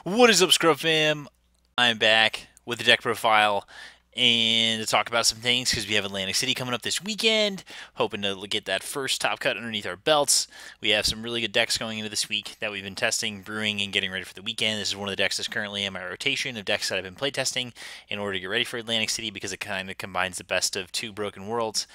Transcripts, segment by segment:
What is up, Scrub fam? I'm back with the deck profile and to talk about some things because we have Atlantic City coming up this weekend. Hoping to get that first top cut underneath our belts. We have some really good decks going into this week that we've been testing, brewing, and getting ready for the weekend. This is one of the decks that's currently in my rotation of decks that I've been playtesting in order to get ready for Atlantic City because it kind of combines the best of two broken worlds.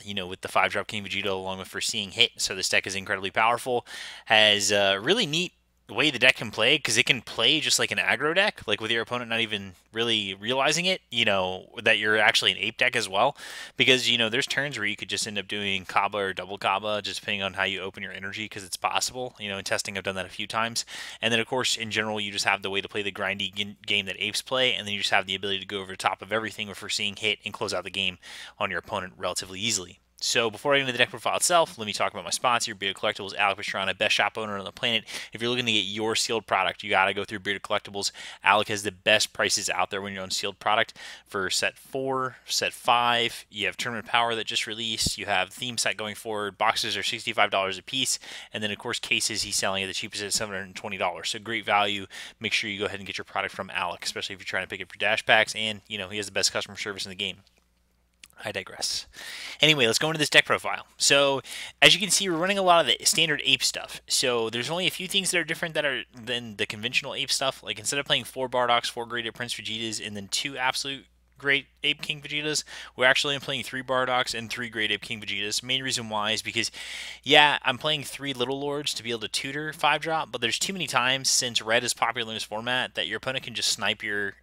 With the 5-drop King Vegeta along with Foreseeing Hit. So this deck is incredibly powerful. Has really neat the way the deck can play because it can play just like an aggro deck, like with your opponent not even really realizing it, that you're actually an ape deck as well. Because, there's turns where you could just end up doing Kaba or double Kaba, just depending on how you open your energy, because it's possible. In testing, I've done that a few times. And then, of course, in general, you just have the way to play the grindy game that apes play, and then you just have the ability to go over the top of everything with Foreseeing Hit and close out the game on your opponent relatively easily. So before I get into the deck profile itself, let me talk about my sponsor, Bearded Collectibles, Alec Pastrana, best shop owner on the planet. If you're looking to get your sealed product, you got to go through Bearded Collectibles. Alec has the best prices out there when you're on sealed product. For set 4, set 5, you have Tournament Power that just released. You have Theme Set going forward. Boxes are $65 a piece. And then, of course, cases he's selling at the cheapest at $720. So great value. Make sure you go ahead and get your product from Alec, especially if you're trying to pick it for dash packs. And, he has the best customer service in the game. I digress. Anyway, let's go into this deck profile. So, as you can see, we're running a lot of the standard ape stuff. So, there's only a few things that are different than the conventional ape stuff. Like, instead of playing 4 Bardoks, 4 Graded Prince Vegetas, and then 2 absolute Great Ape King Vegetas, we're actually playing 3 Bardoks and 3 Great Ape King Vegetas. Main reason why is because, yeah, I'm playing 3 Little Lords to be able to tutor 5-drop, but there's too many times, since red is popular in this format, that your opponent can just snipe your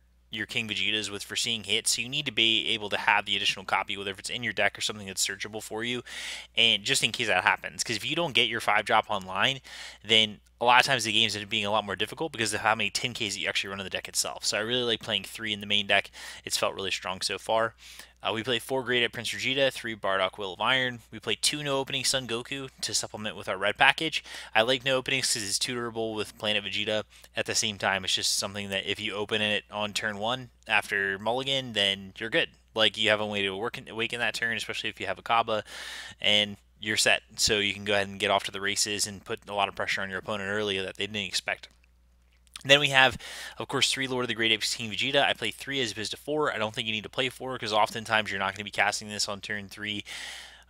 King Vegetas with Foreseeing Hit, so you need to be able to have the additional copy, whether if it's in your deck or something that's searchable for you, and just in case that happens. Because if you don't get your 5-drop online, then a lot of times the games end up being a lot more difficult because of how many 10Ks that you actually run in the deck itself. So I really like playing 3 in the main deck. It's felt really strong so far. We play 4 Great Prince Vegeta, 3 Bardock Will of Iron. We play 2 No Opening Son Goku to supplement with our red package. I like No Openings because it's tutorable with Planet Vegeta. At the same time, it's just something that if you open it on turn 1 after Mulligan, then you're good. Like, you have a way to awaken that turn, especially if you have a Kaba, and you're set. So you can go ahead and get off to the races and put a lot of pressure on your opponent early that they didn't expect. Then we have, of course, 3 Lord of the Great Apes King Vegeta. I play 3 as opposed to 4. I don't think you need to play 4 because oftentimes you're not going to be casting this on turn 3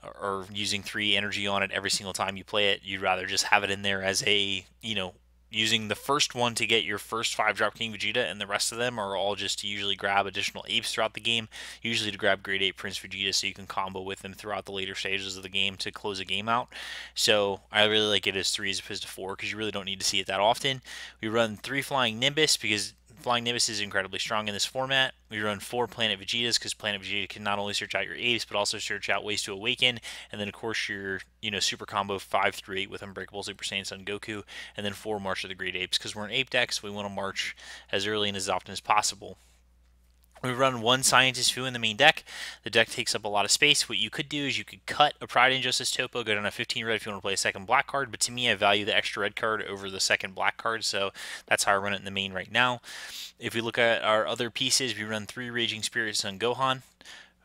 or using 3 energy on it every single time you play it. You'd rather just have it in there as a, using the first one to get your first 5-drop King Vegeta, and the rest of them are all just to usually grab additional apes throughout the game, usually to grab Great Ape Prince Vegeta so you can combo with them throughout the later stages of the game to close a game out. So I really like it as 3 as opposed to 4 because you really don't need to see it that often. We run 3 Flying Nimbus because Flying Nimbus is incredibly strong in this format. We run 4 Planet Vegetas because Planet Vegeta can not only search out your apes, but also search out ways to awaken. And then, of course, your super combo 5 through 8 with Unbreakable Super Saiyan Son Goku. And then 4 March of the Great Apes because we're an ape deck, so we want to march as early and as often as possible. We run 1 Scientist Fu in the main deck. The deck takes up a lot of space. What you could do is you could cut a Pride and Justice Topo, go down to 15 red if you want to play a second black card, but to me I value the extra red card over the second black card, so that's how I run it in the main right now. If we look at our other pieces, we run 3 Raging Spirits on Gohan,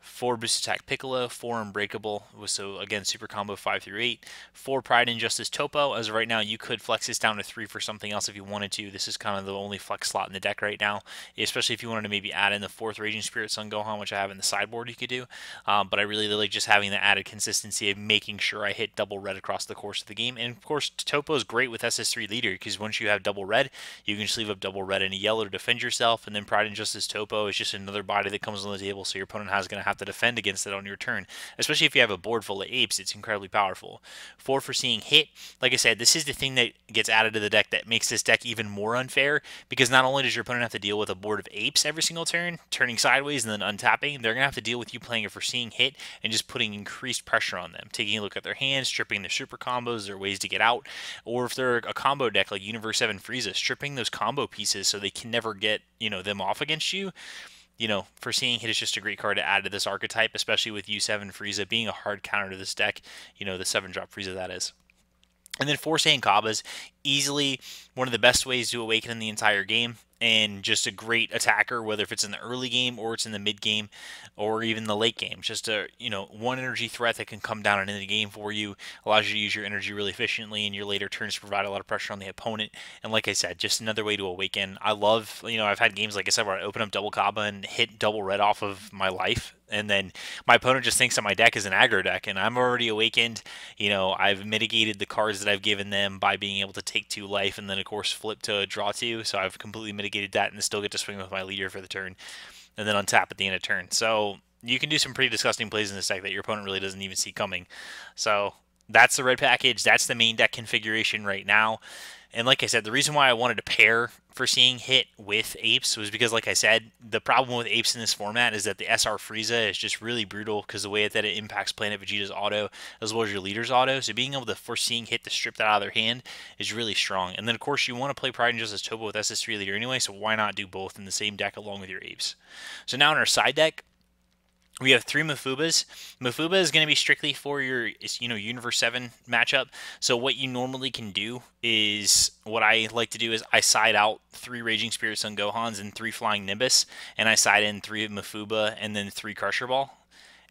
4 Boost Attack Piccolo, 4 Unbreakable, so again, super combo 5 through 8, 4 Pride and Justice Topo. As of right now, you could flex this down to 3 for something else if you wanted to. This is kind of the only flex slot in the deck right now, especially if you wanted to maybe add in the 4th Raging Spirit on Gohan, which I have in the sideboard you could do. But I really like just having the added consistency of making sure I hit double red across the course of the game. And of course, Topo is great with SS3 leader because once you have double red, you can just leave up double red and a yellow to defend yourself. And then Pride and Justice Topo is just another body that comes on the table, so your opponent is going to have to defend against it on your turn. Especially if you have a board full of apes, it's incredibly powerful. 4 Foreseeing Hit. Like I said, this is the thing that gets added to the deck that makes this deck even more unfair, because not only does your opponent have to deal with a board of apes every single turn, turning sideways and then untapping, they're going to have to deal with you playing a Foreseeing Hit and just putting increased pressure on them, taking a look at their hands, stripping their super combos, their ways to get out, or if they're a combo deck like Universe 7 Frieza, stripping those combo pieces so they can never get, them off against you. Foreseeing Hit is just a great card to add to this archetype, especially with U7 Frieza being a hard counter to this deck, the 7-drop Frieza that is. And then 4 Saiyan Kabas, easily one of the best ways to awaken in the entire game. and just a great attacker, whether if it's in the early game or it's in the mid game or even the late game. Just a, one energy threat that can come down and end the game for you, allows you to use your energy really efficiently in your later turns to provide a lot of pressure on the opponent. And like I said, just another way to awaken. I love, I've had games, like I said, where I open up double Kaba and hit double red off of my life, and then my opponent just thinks that my deck is an aggro deck, and I'm already awakened. I've mitigated the cards that I've given them by being able to take 2 life, and then of course flip to draw 2. So I've completely mitigated that, and still get to swing with my leader for the turn, and then untap at the end of turn. So you can do some pretty disgusting plays in this deck that your opponent really doesn't even see coming. So that's the red package. That's the main deck configuration right now. And like I said, the reason why I wanted to pair Foreseeing Hit with Apes was because, like I said, the problem with Apes in this format is that the SR Frieza is just really brutal because the way that it impacts Planet Vegeta's auto as well as your leader's auto. So being able to Foreseeing Hit to strip that out of their hand is really strong. And then, of course, you want to play Pride and Justice Topo with SS3 leader anyway, so why not do both in the same deck along with your Apes? So now in our side deck, we have 3 Mufubas. Mufuba is going to be strictly for your, Universe 7 matchup. So what you normally can do is, what I like to do is I side out 3 Raging Spirit Sun Gohans and 3 Flying Nimbus, and I side in 3 Mufuba and then 3 Crusher Ball.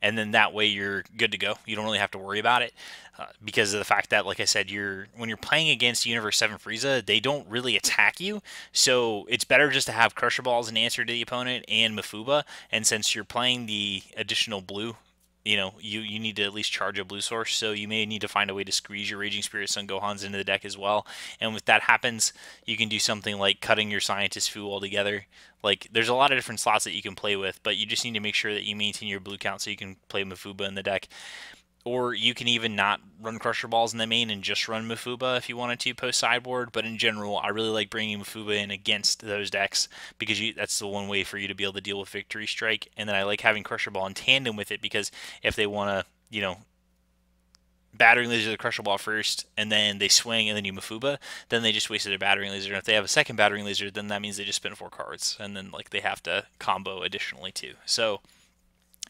And then that way you're good to go. You don't really have to worry about it because of the fact that, like I said, when you're playing against Universe 7 Frieza, they don't really attack you. So it's better just to have Crusher Ball as an answer to the opponent and Mufuba. And since you're playing the additional blue, you need to at least charge a blue source, so you may need to find a way to squeeze your Raging Spirit Sun Gohans into the deck as well. And if that happens, you can do something like cutting your Scientist Fu altogether. Like, there's a lot of different slots that you can play with, but you just need to make sure that you maintain your blue count so you can play Mufuba in the deck. Or you can even not run Crusher Balls in the main and just run Mufuba if you wanted to post sideboard. But in general, I really like bringing Mufuba in against those decks because that's the one way for you to be able to deal with Victory Strike. And then I like having Crusher Ball in tandem with it because if they want to, battering laser the Crusher Ball first, and then they swing, and then you Mufuba, then they just wasted a battering laser. And if they have a second battering laser, then that means they just spent 4 cards, and then they have to combo additionally too. So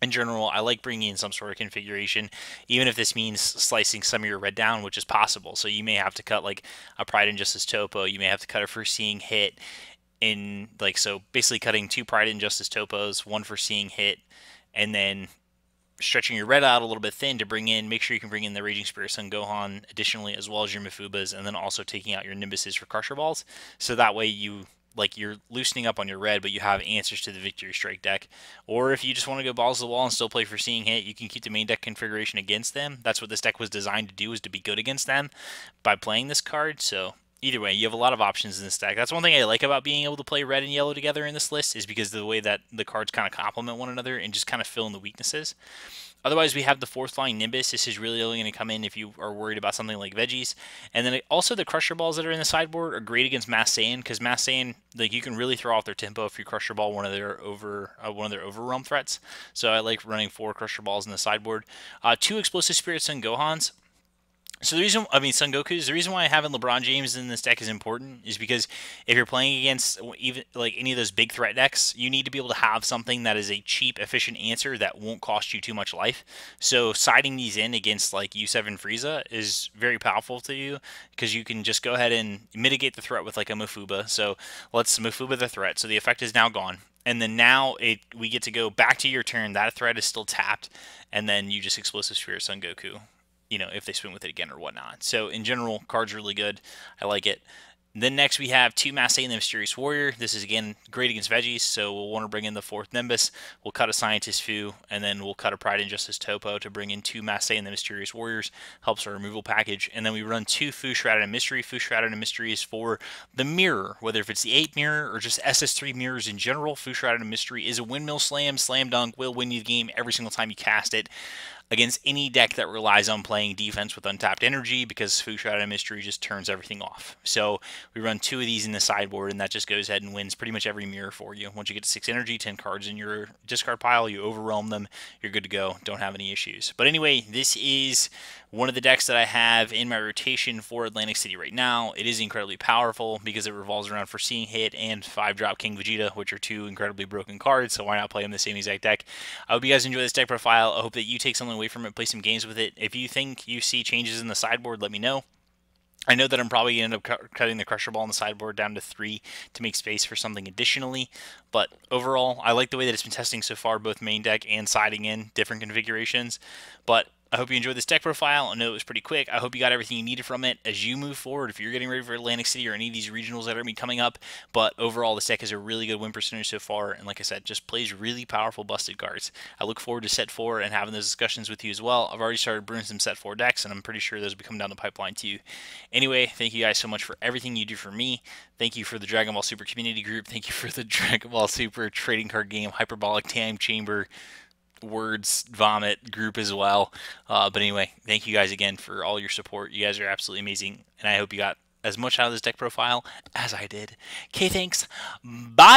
in general, I like bringing in some sort of configuration, even if this means slicing some of your red down, which is possible. So you may have to cut like a Pride and Justice Topo. You may have to cut a Foreseeing Hit in so basically cutting 2 Pride and Justice Topos, 1 Foreseeing Hit, and then stretching your red out a little bit thin to make sure you can bring in the Raging Spirit Sun Gohan additionally, as well as your Mufubas, and then also taking out your Nimbuses for Crusher Balls. So that way you're loosening up on your red, but you have answers to the Victory Strike deck. Or if you just want to go balls to the wall and still play Foreseeing Hit, you can keep the main deck configuration against them. That's what this deck was designed to do, is to be good against them by playing this card. So either way, you have a lot of options in this deck. That's one thing I like about being able to play red and yellow together in this list, is because of the way that the cards kind of complement one another and just kind of fill in the weaknesses. Otherwise, we have the 4th Flying Nimbus. This is really only going to come in if you are worried about something like veggies. And then also the Crusher Balls that are in the sideboard are great against Mass Saiyan, because Mass Saiyan, you can really throw off their tempo if you Crusher Ball one of their overwhelm threats. So I like running 4 Crusher Balls in the sideboard. 2 Explosive Spirit Sun Gohans. So the reason, Son Goku's, the reason why having LeBron James in this deck is important is because if you're playing against even any of those big threat decks, you need to be able to have something that is a cheap, efficient answer that won't cost you too much life. So siding these in against U7 Frieza is very powerful to you, because you can just go ahead and mitigate the threat with a Mufuba. So let's Mufuba the threat. So the effect is now gone. And then now we get to go back to your turn. That threat is still tapped, and then you just Explosive Spirit Son Goku, if they swing with it again or whatnot. So in general, card's really good. I like it. Then next we have 2 Mass Saiyan the Mysterious Warrior. This is again great against veggies, so we'll want to bring in the 4th Nimbus. We'll cut a Scientist Fu, and then we'll cut a Pride and Justice Topo to bring in 2 Mass Saiyan the Mysterious Warriors. Helps our removal package. And then we run 2 Fu Shrouded in Mystery. Fu Shrouded in Mystery is for the mirror, whether if it's the 8 mirror or just SS3 mirrors in general. Fu Shrouded in Mystery is a windmill slam dunk, will win you the game every single time you cast it against any deck that relies on playing defense with untapped energy, because Fu Shrouded in Mystery just turns everything off. So we run 2 of these in the sideboard, and that just goes ahead and wins pretty much every mirror for you. Once you get to 6 energy, 10 cards in your discard pile, you overwhelm them, you're good to go, don't have any issues. But anyway, this is one of the decks that I have in my rotation for Atlantic City right now. It is incredibly powerful because it revolves around Foreseeing Hit and 5-drop King Vegeta, which are 2 incredibly broken cards, so why not play them the same exact deck? I hope you guys enjoy this deck profile. I hope that you take something away from it, play some games with it. If you think you see changes in the sideboard, let me know. I know that I'm probably going to end up cutting the Crusher Ball on the sideboard down to 3 to make space for something additionally. But overall, I like the way that it's been testing so far, both main deck and siding in different configurations. But I hope you enjoyed this deck profile. I know it was pretty quick. I hope you got everything you needed from it as you move forward, if you're getting ready for Atlantic City or any of these regionals that are going to be coming up. But overall, this deck is a really good win percentage so far. And like I said, just plays really powerful busted cards. I look forward to set 4 and having those discussions with you as well. I've already started brewing some set 4 decks, and I'm pretty sure those will be coming down the pipeline too. Anyway, thank you guys so much for everything you do for me. Thank you for the Dragon Ball Super community group. Thank you for the Dragon Ball Super trading card game, Hyperbolic Time Chamber, Words Vomit group as well. But anyway, thank you guys again for all your support. You guys are absolutely amazing, and I hope you got as much out of this deck profile as I did. Okay, thanks. Bye!